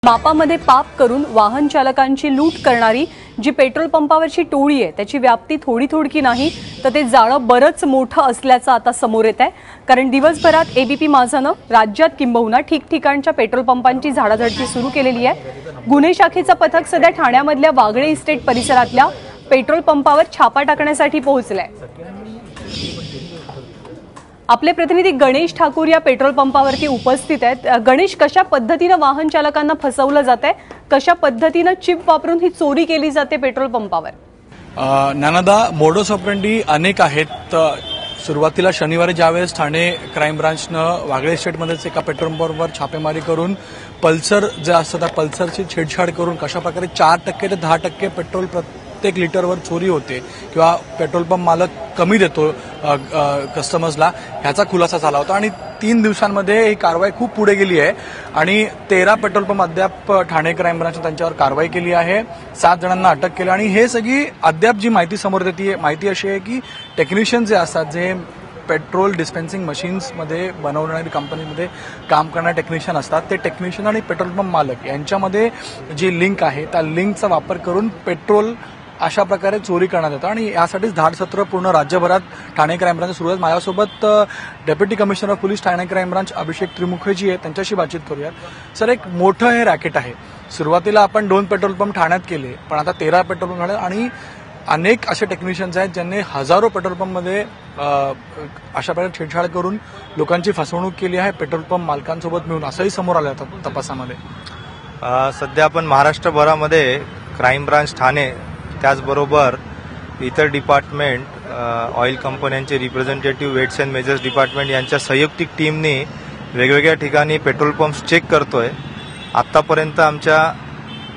मापामध्ये पाप करून वाहन चालकांची लूट करणारी जी पेट्रोल पंपावरची टोळी आहे त्याची व्याप्ती थोडी थोडकी नाही तर ते जाळं बरंच मोठं असल्याचं आता समोर येत आहे। कारण दिवसभरात एबीपी माझानं राज्यात किंबहुना ठिकठिकाणच्या पेट्रोल पंपांची झाडाझडती सुरू केलेली आहे। गुन्हे शाखेचं पथक सध्या ठाण्यामधल्या वागळे इस्टेट परिसरातल्या पेट्रोल पंपावर छापा टाकण्यासाठी पोहोचलंय। आपले प्रतिनिधी गणेश ठाकूर या पेट्रोल पंपावरती उपस्थित आहेत। गणेश, कशा पद्धतीने वाहन चालकांना फसवलं जातंय, कशा पद्धतीने चिप वापरून ही चोरी केली जाते पेट्रोल पंपावर? नानादा, मोडस ऑपरेंडी अनेक आहेत। सुरुवातीला शनिवारी ज्यावेळेस ठाणे क्राईम ब्रांचनं वागळे इस्टेटमध्येच एका पेट्रोल पंपावर छापेमारी करून पल्सर जे असतं त्या पल्सरची छेडछाड करून कशाप्रकारे 4% ते 10% पेट्रोल प्रत्येक लिटरवर चोरी होते किंवा पेट्रोल पंप मालक कमी देतो कस्टमर्सला, ह्याचा खुलासा झाला होता। आणि 3 दिवसांमध्ये ही कारवाई खूप पुढे गेली आहे आणि 13 पेट्रोल पंप अद्याप ठाणे क्राईम ब्रांचने त्यांच्यावर कारवाई केली आहे। 7 जणांना अटक केली आणि हे सगळी अद्याप जी माहिती समोर येते माहिती अशी आहे की टेक्निशियन जे असतात, जे पेट्रोल डिस्पेन्सिंग मशीन्समध्ये बनवणारी कंपनीमध्ये काम करणारे टेक्निशियन असतात, ते टेक्निशियन आणि पेट्रोल पंप मालक यांच्यामध्ये जी लिंक आहे त्या लिंकचा वापर करून पेट्रोल अशा प्रकारे चोरी करण्यात येतं आणि यासाठीच धाडसत्र पूर्ण राज्यभरात ठाणे क्राईम ब्रांच सुरू आहे। माझ्यासोबत deputy commissioner of police Thane crime branch Abhishek त्रिमुखेजी आहेत, त्यांच्याशी बातचीत करूयात। सर, एक मोठं हे रॅकेट आहे। सुरुवातीला आपण 2 पेट्रोल पंप ठाण्यात केले, पण आता 13 पेट्रोल पंप झाले आणि अनेक असे टेक्निशियन्स आहेत ज्यांनी हजारो पेट्रोल पंपमध्ये अशा प्रकारे छेडछाड करून लोकांची फसवणूक केली आहे पेट्रोल पंप मालकांसोबत मिळून, असंही समोर आलं तपासामध्ये। सध्या आपण महाराष्ट्रभरामध्ये क्राईम ब्रांच ठाणे त्याचबरोबर इतर डिपार्टमेंट, ऑइल कंपन्यांचे representative, weights and measures department यांच्या संयुक्तिक टीमने वेगवेगळ्या ठिकाणी पेट्रोल पंप्स चेक करतोय। आतापर्यंत आमच्या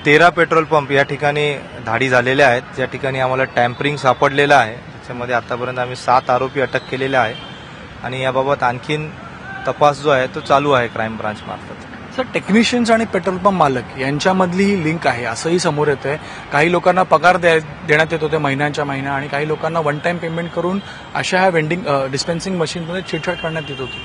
13 पेट्रोल पंप या ठिकाणी धाडी झालेल्या आहेत, ज्या ठिकाणी आम्हाला टॅम्परिंग सापडलेलं आहे। त्याच्यामध्ये आतापर्यंत आम्ही 7 आरोपी अटक केलेले आहे आणि याबाबत आणखीन तपास जो आहे तो चालू आहे क्राईम ब्रांच मार्फत। सर, टेक्निशियन्स आणि पेट्रोल पंप मालक यांच्यामधली ही लिंक आहे असंही समोर येतंय। काही लोकांना पगार देण्यात येत होते महिन्याच्या महिना आणि काही लोकांना वन टाइम पेमेंट करून अशा ह्या वेंडिंग डिस्पेन्सिंग मशीनमध्ये छेडछाड करण्यात येत होती,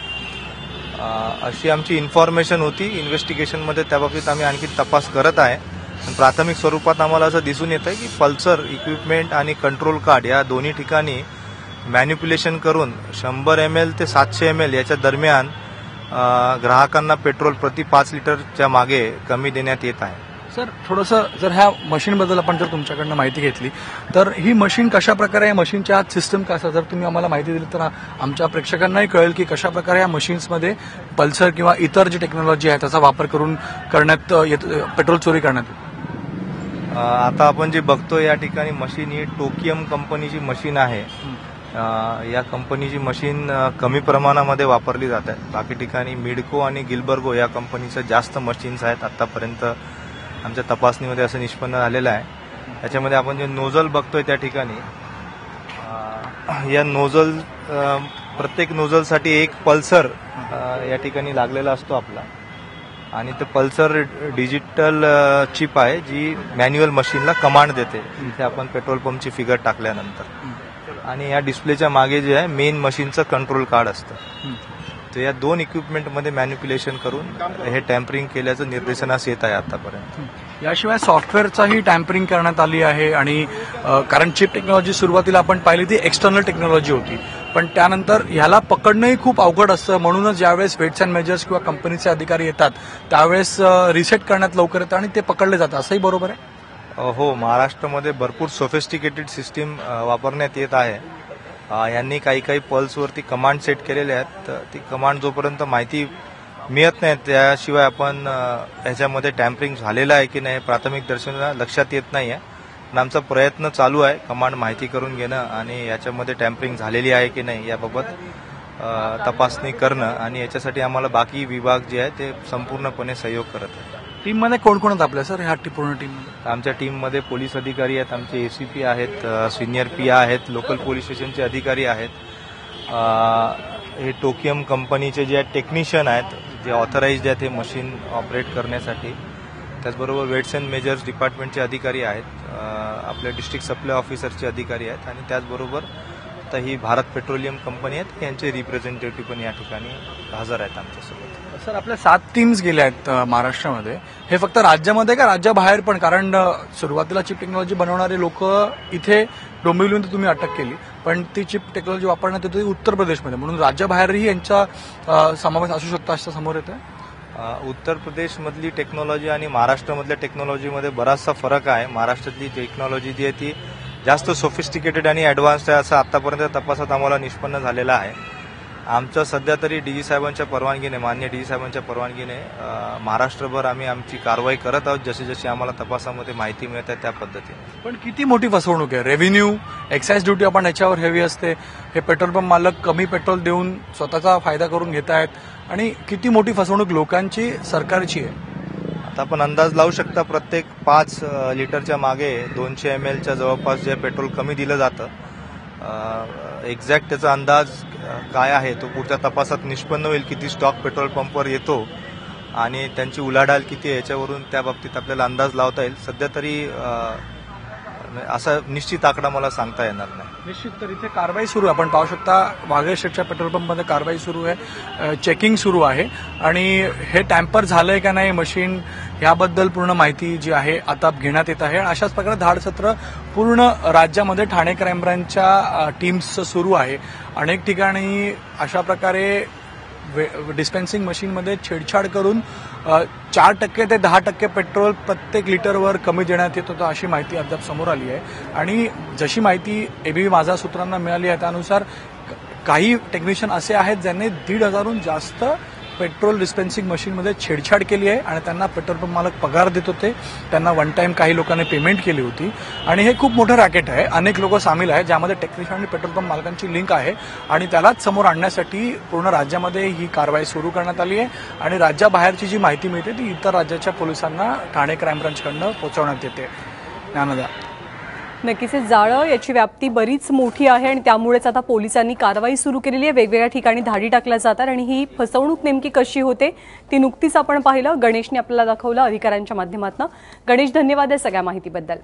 अशी आमची इन्फॉर्मेशन होती। इन्व्हेस्टिगेशनमध्ये त्याबाबतीत आम्ही आणखी तपास करत आहे। प्राथमिक स्वरूपात आम्हाला असं दिसून येतं की पल्सर इक्विपमेंट आणि कंट्रोल कार्ड या दोन्ही ठिकाणी मॅन्युप्युलेशन करून 100 ml ते 700 ml याच्या दरम्यान ग्राहकांना पेट्रोल प्रति 5 लिटरच्या मागे कमी देण्यात येत आहे। सर, थोडंसं जर ह्या मशीनबद्दल आपण जर तुमच्याकडनं माहिती घेतली तर ही मशीन कशा प्रकारे, या मशीनच्या आत सिस्टम कसं, जर तुम्ही आम्हाला माहिती दिली तर आमच्या प्रेक्षकांनाही कळेल की कशा प्रकारे या मशीन्समध्ये पल्सर किंवा इतर जी टेक्नॉलॉजी आहे त्याचा वापर करून करण्यात पेट्रोल चोरी करण्यात येते। आता आपण जे बघतो या ठिकाणी मशीन ही टोकियम कंपनीची मशीन आहे। या कंपनीची मशीन कमी प्रमाणामध्ये वापरली जात आहे। बाकी ठिकाणी मिडको आणि गिलबर्गो या कंपनीच्या जास्त मशीन्स आहेत। आतापर्यंत आमच्या तपासणीमध्ये असं निष्पन्न झालेलं आहे। त्याच्यामध्ये आपण जे नोझल बघतोय त्या ठिकाणी या नोझल, प्रत्येक नोझलसाठी एक पल्सर या ठिकाणी लागलेला असतो आपला, आणि ते पल्सर डिजिटल चिप आहे जी मॅन्युअल मशीनला कमांड देते। इथे आपण पेट्रोल पंपची फिगर टाकल्यानंतर आणि या डिस्प्लेच्या मागे जे आहे मेन मशीनचं कंट्रोल कार्ड असतं। तर या 2 इक्विपमेंटमध्ये मॅन्युप्युलेशन करून हे टॅम्परिंग केल्याचं निर्देशनास येत आहे आतापर्यंत। याशिवाय सॉफ्टवेअरचाही टॅम्परिंग करण्यात आली आहे आणि कारण चिप टेक्नॉलॉजी सुरुवातीला आपण पाहिली ती एक्सटर्नल टेक्नॉलॉजी होती, पण त्यानंतर ह्याला पकडणंही खूप अवघड असतं। म्हणूनच ज्यावेळेस वेट्स अँड मेजर्स किंवा कंपनीचे अधिकारी येतात त्यावेळेस रिसेट करण्यात लवकर येतं आणि ते पकडले जातं, असंही बरोबर आहे? हो, महाराष्ट्रामध्ये भरपूर सोफिस्टिकेटेड सिस्टीम वापरण्यात येत आहे। यांनी काही पल्सवरती कमांड सेट केलेले आहेत। ती कमांड जोपर्यंत माहिती मिळत नाही त्याशिवाय आपण ह्याच्यामध्ये टॅम्परिंग झालेलं आहे की नाही प्राथमिक दर्शनाला लक्षात येत नाही आहे। पण आमचा प्रयत्न चालू आहे कमांड माहिती करून घेणं आणि याच्यामध्ये टॅम्परिंग झालेली आहे की नाही याबाबत तपासणी करणं, आणि याच्यासाठी आम्हाला बाकी विभाग जे आहे ते संपूर्णपणे सहयोग करत आहे। टीममध्ये कोण कोण आपल्या सर ह्या पूर्ण टीममध्ये? आमच्या टीममध्ये पोलीस अधिकारी आहेत, आमचे एसीपी आहेत, सिनियर पीआ आहेत, लोकल पोलीस स्टेशनचे अधिकारी आहेत, हे टोकियम कंपनीचे जे टेक्निशियन आहेत जे ऑथराइज्ड आहेत हे मशीन ऑपरेट करण्यासाठी, त्याचबरोबर वेट्स अँड मेजर्स डिपार्टमेंटचे अधिकारी आहेत, आपले डिस्ट्रिक्ट सप्लाय ऑफिसरचे अधिकारी आहेत आणि त्याचबरोबर तर ही भारत पेट्रोलियम कंपनी आहे, यांचे रिप्रेझेंटेटिव्ह पण या ठिकाणी हजर आहेत आमच्यासोबत. सर, आपल्या 7 टीम्स गेल्या आहेत महाराष्ट्रामध्ये. हे फक्त राज्यामध्ये का राज्याबाहेर पण? कारण सुरुवातीला चिप टेक्नॉलॉजी बनवणारे लोक इथे डोंबिवलीहून तुम्ही अटक केली, पण ती चिप टेक्नॉलॉजी वापरण्यात येते उत्तर प्रदेशमध्ये, म्हणून राज्याबाहेरही यांचा समावेश असू शकतो असं समोर येतं. उत्तर प्रदेशमधली टेक्नॉलॉजी आणि महाराष्ट्रामधल्या टेक्नॉलॉजीमध्ये बराचसा फरक आहे. महाराष्ट्रातली टेक्नॉलॉजी जी आहे ती जास्त सोफिस्टिकेटेड आणि ॲडव्हान्स्ड आहे असं आतापर्यंत तपासात आम्हाला निष्पन्न झालेलं आहे. आमचं सध्या तरी डीजी साहेबांच्या परवानगीने, माननीय डीजी साहेबांच्या परवानगीने महाराष्ट्रभर आम्ही आमची कारवाई करत आहोत, जशी जशी आम्हाला तपासामध्ये माहिती मिळत आहे त्या पद्धतीने. पण किती मोठी फसवणूक आहे. रेव्हेन्यू, एक्साईज ड्युटी आपण याच्यावर हेवी असते. हे पेट्रोल पंप मालक कमी पेट्रोल देऊन स्वतःचा फायदा करून घेत आहेत, आणि किती मोठी फसवणूक लोकांची, सरकारची आहे. आता आपण अंदाज लावू शकता, प्रत्येक 5 लिटरच्या मागे 200 mlच्या जवळपास जे पेट्रोल कमी दिलं जातं. एक्झॅक्ट त्याचा अंदाज काय आहे तो पुढच्या तपासात निष्पन्न होईल. किती स्टॉक पेट्रोल पंपवर येतो आणि त्यांची उलाढाल किती आहे याच्यावरून त्या बाबतीत आपल्याला अंदाज लावता येईल. सध्या तरी असा निश्चित आकडा मला सांगता येणार नाही. निश्चित. तर इथे कारवाई सुरू आहे, आपण पाहू शकता वागळे स्टेटच्या पेट्रोल पंपमध्ये कारवाई सुरू आहे, चेकिंग सुरू आहे, आणि हे टॅम्पर झालंय का नाही मशीन याबद्दल पूर्ण माहिती जी आहे आता घेण्यात येत आहे. अशाच प्रकारे धाडसत्र पूर्ण राज्यामध्ये ठाणे क्राईम ब्रांचच्या टीम्सचं सुरू आहे. अनेक ठिकाणी अशा प्रकारे डिस्पेन्सिंग मशीनमध्ये छेडछाड करून 4% ते 10% पेट्रोल प्रत्येक लिटरवर कमी देण्यात येत होतं, अशी माहिती अद्याप समोर आली आहे. आणि जशी माहिती एबीपी माझा सूत्रांना मिळाली आहे त्यानुसार काही टेक्निशियन असे आहेत ज्यांनी 1,500हून जास्त पेट्रोल डिस्पेन्सिंग मशीनमध्ये छेडछाड केली आहे, आणि त्यांना पेट्रोल पंप मालक पगार देत होते. त्यांना वन टाइम काही लोकांनी पेमेंट केली होती, आणि हे खूप मोठं रॅकेट आहे. अनेक लोक सामील आहेत ज्यामध्ये टेक्निशियन आणि पेट्रोल पंप मालकांची लिंक आहे, आणि त्यालाच समोर आणण्यासाठी पूर्ण राज्यामध्ये ही कारवाई सुरू करण्यात आली आहे. आणि राज्याबाहेरची जी माहिती मिळते ती इतर राज्याच्या पोलिसांना ठाणे क्राईम ब्रांचकडनं पोहोचवण्यात येते. ज्ञानदा. नक्कीच हे जाळं याची व्याप्ती बरीच मोठी आहे, आणि त्यामुळेच आता पोलिसांनी कारवाई सुरू केलेली आहे. वेगवेगळ्या ठिकाणी धाडी टाकल्या जातात, आणि ही फसवणूक नेमकी कशी होते ती नुकतीच आपण पाहिलं. गणेशने आपल्याला दाखवलं अधिकाऱ्यांच्या माध्यमातून. गणेश, धन्यवाद या सगळ्या माहितीबद्दल.